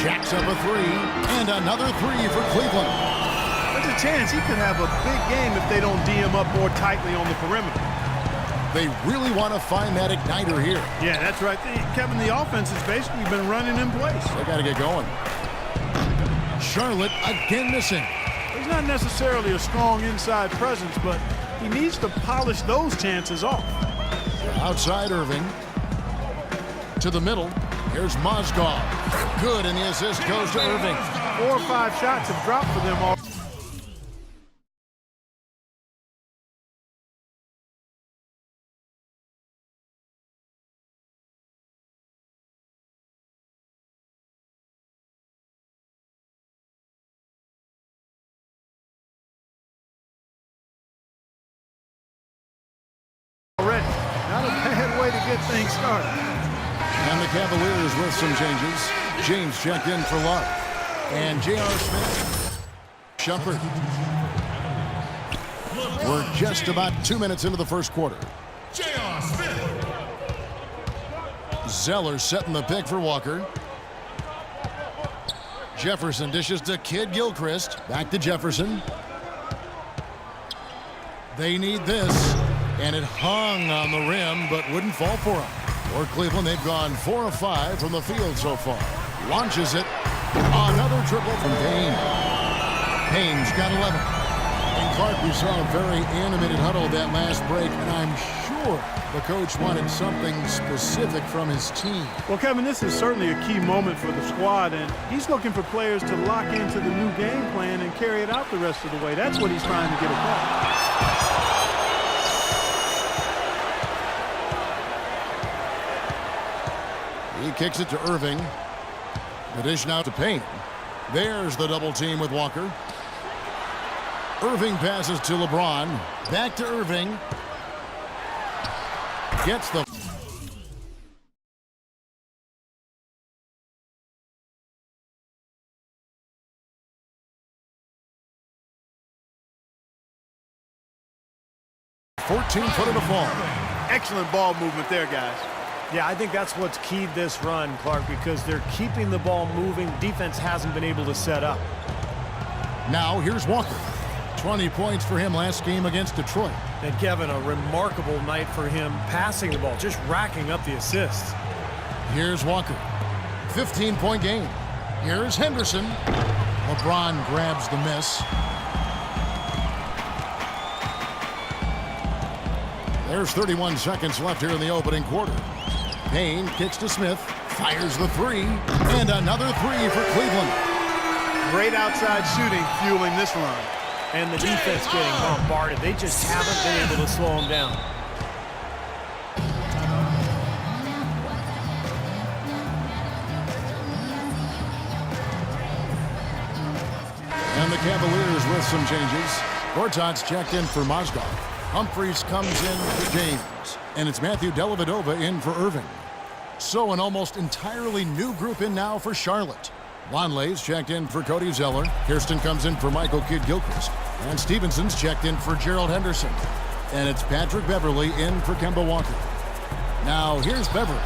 Jacks up a three, and another three for Cleveland. There's a chance he could have a big game if they don't D him up more tightly on the perimeter. They really want to find that igniter here. Yeah, that's right. Kevin, the offense has basically been running in place. They got to get going. Charlotte again missing. He's not necessarily a strong inside presence, but he needs to polish those chances off. Outside Irving. To the middle. Here's Mozgov. Good, and the assist goes to Irving. 4 or 5 shots have dropped for them all. Already. Not a bad way to get things started. And the Cavaliers with some changes. James checked in for Love. And J.R. Smith. Shumpert. We're just about 2 minutes into the first quarter. J.R. Smith. Zeller setting the pick for Walker. Jefferson dishes to Kid Gilchrist. Back to Jefferson. They need this. And it hung on the rim, but wouldn't fall for him. For Cleveland, they've gone 4 of 5 from the field so far. Launches it. Another triple from Payne. Payne's got 11. And Clark, we saw a very animated huddle that last break, and I'm sure the coach wanted something specific from his team. Well, Kevin, this is certainly a key moment for the squad, and he's looking for players to lock into the new game plan and carry it out the rest of the way. That's what he's trying to get across. He kicks it to Irving. The dish now to Payne. There's the double team with Walker. Irving passes to LeBron. Back to Irving. Gets the... .14-footer to fall. Excellent ball movement there, guys. Yeah, I think that's what's keyed this run, Clark, because they're keeping the ball moving. Defense hasn't been able to set up. Now here's Walker. 20 points for him last game against Detroit. And Kevin, a remarkable night for him passing the ball, just racking up the assists. Here's Walker. 15-point game. Here's Henderson. LeBron grabs the miss. There's 31 seconds left here in the opening quarter. Payne kicks to Smith, fires the three, and another three for Cleveland. Great outside shooting fueling this run. And the defense getting bombarded. They just haven't been able to slow them down. And the Cavaliers with some changes. Gortat's checked in for Mozgov. Humphries comes in for James. And it's Matthew Dellavedova in for Irving. So an almost entirely new group in now for Charlotte. Lonley's checked in for Cody Zeller. Kirsten comes in for Michael Kidd-Gilchrist. And Stevenson's checked in for Gerald Henderson. And it's Patrick Beverly in for Kemba Walker. Now here's Beverly,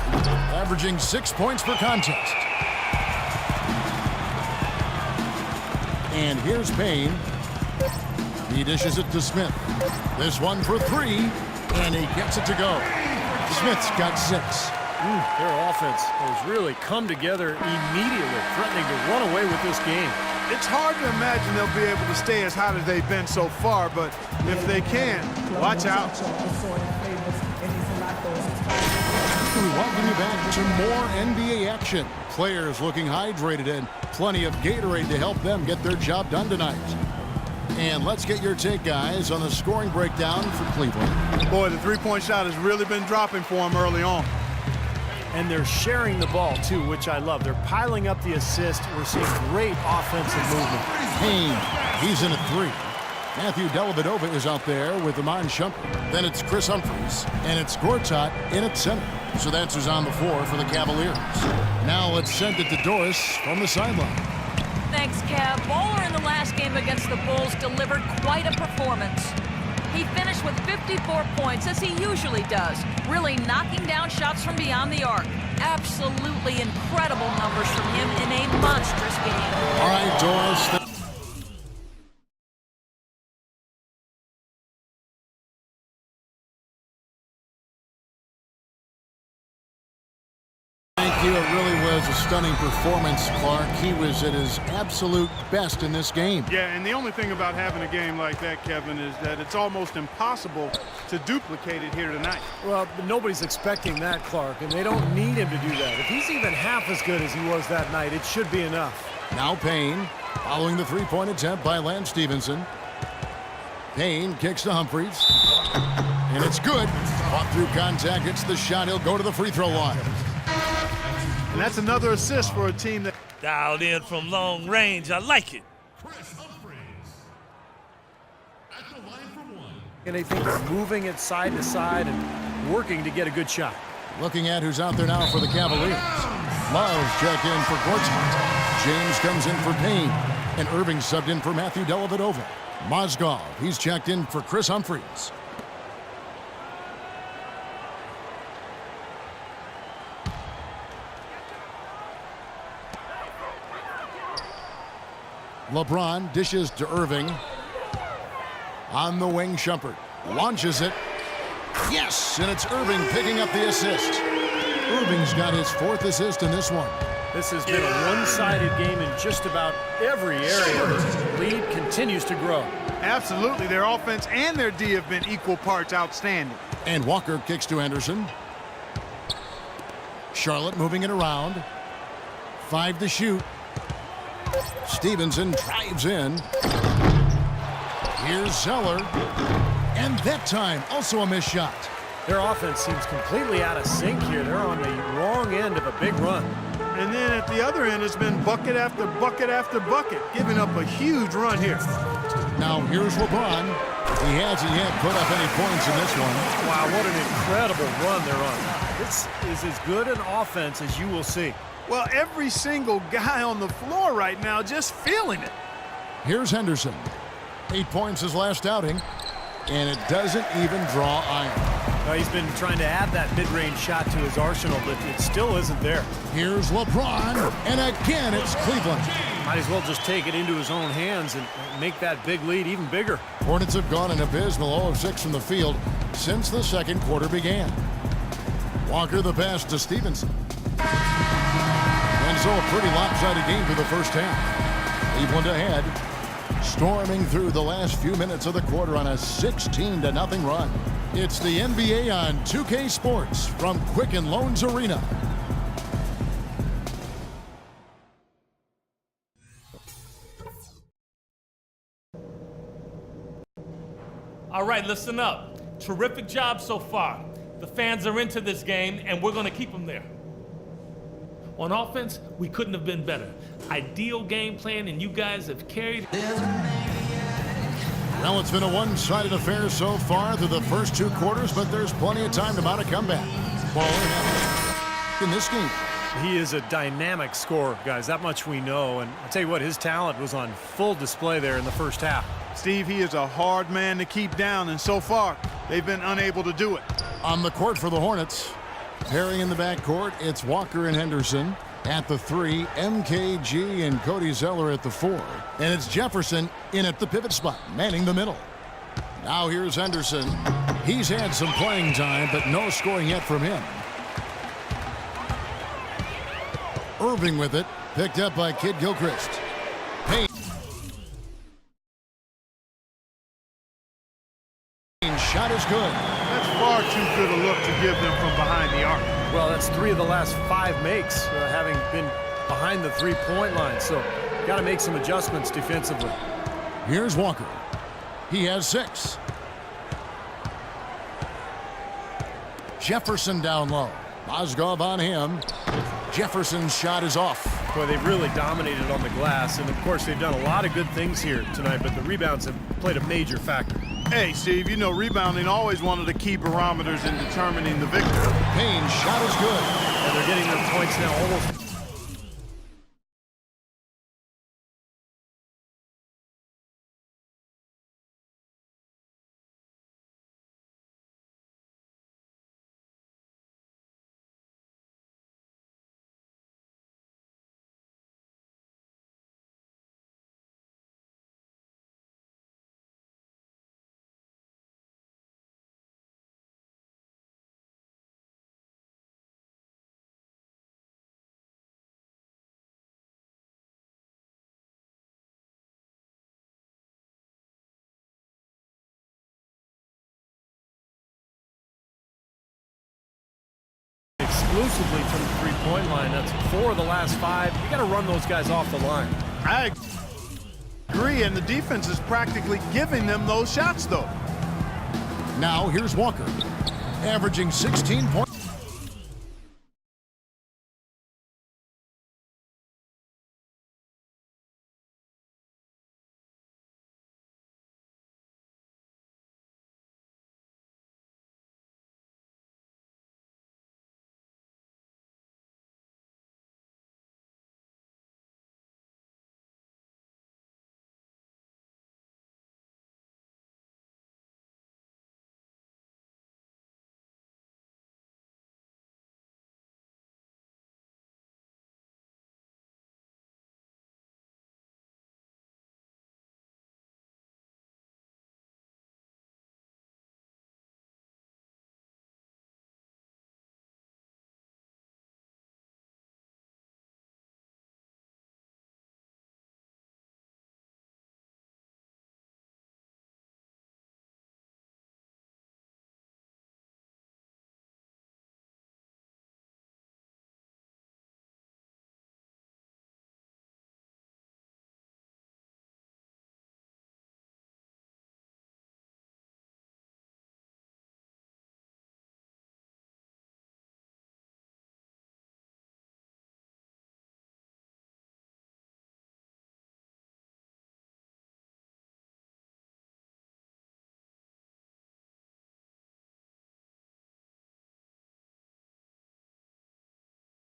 averaging 6 points per contest. And here's Payne. He dishes it to Smith. This one for three, and he gets it to go. Smith's got 6. Their offense has really come together immediately, threatening to run away with this game. It's hard to imagine they'll be able to stay as hot as they've been so far, but if they can, watch out. We welcome you back to more NBA action. Players looking hydrated and plenty of Gatorade to help them get their job done tonight. And let's get your take, guys, on the scoring breakdown for Cleveland. Boy, the three-point shot has really been dropping for them early on. And they're sharing the ball, too, which I love. They're piling up the assist. We're seeing great offensive movement. Payne, he's in at 3. Matthew Dellavedova is out there with Iman Shumpert. Then it's Chris Humphries, and it's Gortat in at center. So that's who's on the floor for the Cavaliers. Now let's send it to Doris from the sideline. Thanks, Cav. Baller in the last game against the Bulls delivered quite a performance. He finished with 54 points, as he usually does, really knocking down shots from beyond the arc. Absolutely incredible numbers from him in a monstrous game. All right, Doris. Thank you. It really was a stunning performance, Clark. He was at his absolute best in this game. Yeah, and the only thing about having a game like that, Kevin, is that it's almost impossible to duplicate it here tonight. Well, nobody's expecting that, Clark, and they don't need him to do that. If he's even half as good as he was that night, it should be enough. Now Payne, following the three-point attempt by Lance Stevenson. Payne kicks to Humphries. And it's good. Caught through contact. It's the shot. He'll go to the free throw line. And that's another assist for a team that Dialed in from long range. I like it. Chris Humphries at the line for one. And they think they're moving it side to side and working to get a good shot. Looking at who's out there now for the Cavaliers. Love checked in for Gortat. James comes in for Payne. And Irving subbed in for Matthew Dellavedova. Mozgov, he's checked in for Chris Humphries. LeBron dishes to Irving. On the wing, Shumpert launches it. Yes, and it's Irving picking up the assist. Irving's got his fourth assist in this one. This has been a one-sided game in just about every area. The lead continues to grow. absolutely their offense and their D have been equal parts outstanding. And Walker kicks to Anderson. Charlotte moving it around. 5 to shoot. Stevenson drives in. Here's Zeller. And that time, also a missed shot. Their offense seems completely out of sync here. They're on the wrong end of a big run. And then at the other end, it's been bucket after bucket after bucket, giving up a huge run here. Now here's LeBron. He hasn't yet put up any points in this one. Wow, what an incredible run they're on. This is as good an offense as you will see. Well, every single guy on the floor right now just feeling it. Here's Henderson. 8 points his last outing. And it doesn't even draw iron. He's been trying to add that mid-range shot to his arsenal, but it still isn't there. Here's LeBron. And again, it's Cleveland. Might as well just take it into his own hands and make that big lead even bigger. Hornets have gone an abysmal 0 of 6 from the field since the second quarter began. Walker the pass to Stevenson. And so a pretty lopsided game for the first half. Cleveland ahead. Storming through the last few minutes of the quarter on a 16-0 run. It's the NBA on 2K Sports from Quicken Loans Arena. All right, listen up. Terrific job so far. The fans are into this game, and we're going to keep them there. On offense, we couldn't have been better. Ideal game plan, and you guys have carried. Well, it's been a one-sided affair so far through the first 2 quarters, but there's plenty of time to mount a comeback. Ball in this game. He is a dynamic scorer, guys. That much we know. And I'll tell you what, his talent was on full display there in the first half. Steve, he is a hard man to keep down, and so far, they've been unable to do it. On the court for the Hornets. Pairing in the backcourt, it's Walker and Henderson. At the 3, MKG and Cody Zeller at the 4. And it's Jefferson in at the pivot spot, manning the middle. Now here's Henderson. He's had some playing time, but no scoring yet from him. Irving with it, picked up by Kid Gilchrist. Payne. Shot is good. That's far too good a look to give them from behind the arc. Well, that's 3 of the last 5 makes, having been behind the three-point line. So, got to make some adjustments defensively. Here's Walker. He has 6. Jefferson down low. Mozgov on him. Jefferson's shot is off. Boy, they've really dominated on the glass, and of course they've done a lot of good things here tonight, but the rebounds have played a major factor. Hey, Steve, you know rebounding always one of the key barometers in determining the victor. Payne's shot is good. And they're getting their points now almost exclusively from the three-point line. That's 4 of the last 5. You got to run those guys off the line. I agree, and the defense is practically giving them those shots, though. Now here's Walker, averaging 16 points.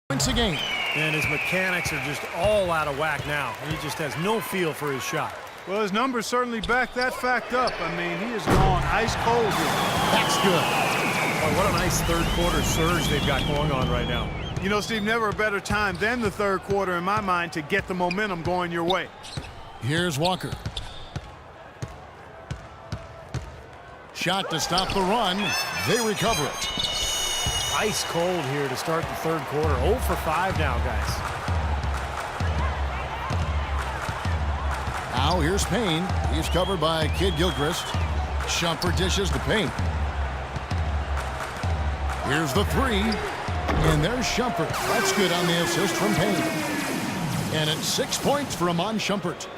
Points a game. And his mechanics are just all out of whack now. He just has no feel for his shot. Well, his numbers certainly back that fact up. I mean, he is gone ice cold here. That's good. Oh, what a nice third-quarter surge they've got going on right now. You know, Steve, never a better time than the third quarter in my mind to get the momentum going your way. Here's Walker. Shot to stop the run. They recover it. Ice cold here to start the third quarter. 0 for 5 now, guys. Now here's Payne. He's covered by Kid Gilchrist. Shumpert dishes to Payne. Here's the 3. And there's Shumpert. That's good on the assist from Payne. And it's 6 points for Iman Shumpert.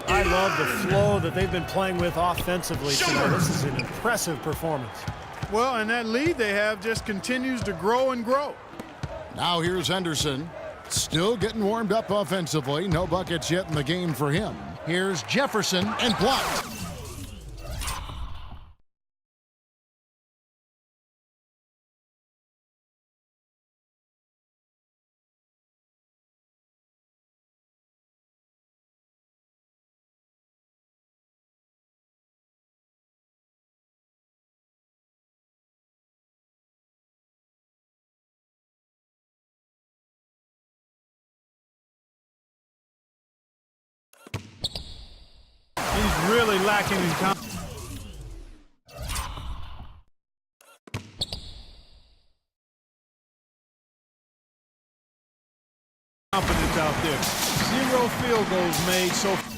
I love the flow that they've been playing with offensively tonight. This is an impressive performance. Well, and that lead they have just continues to grow and grow. Now here's Henderson. Still getting warmed up offensively. No buckets yet in the game for him. Here's Jefferson and blocked. He's really lacking in confidence out there. 0 field goals made so far.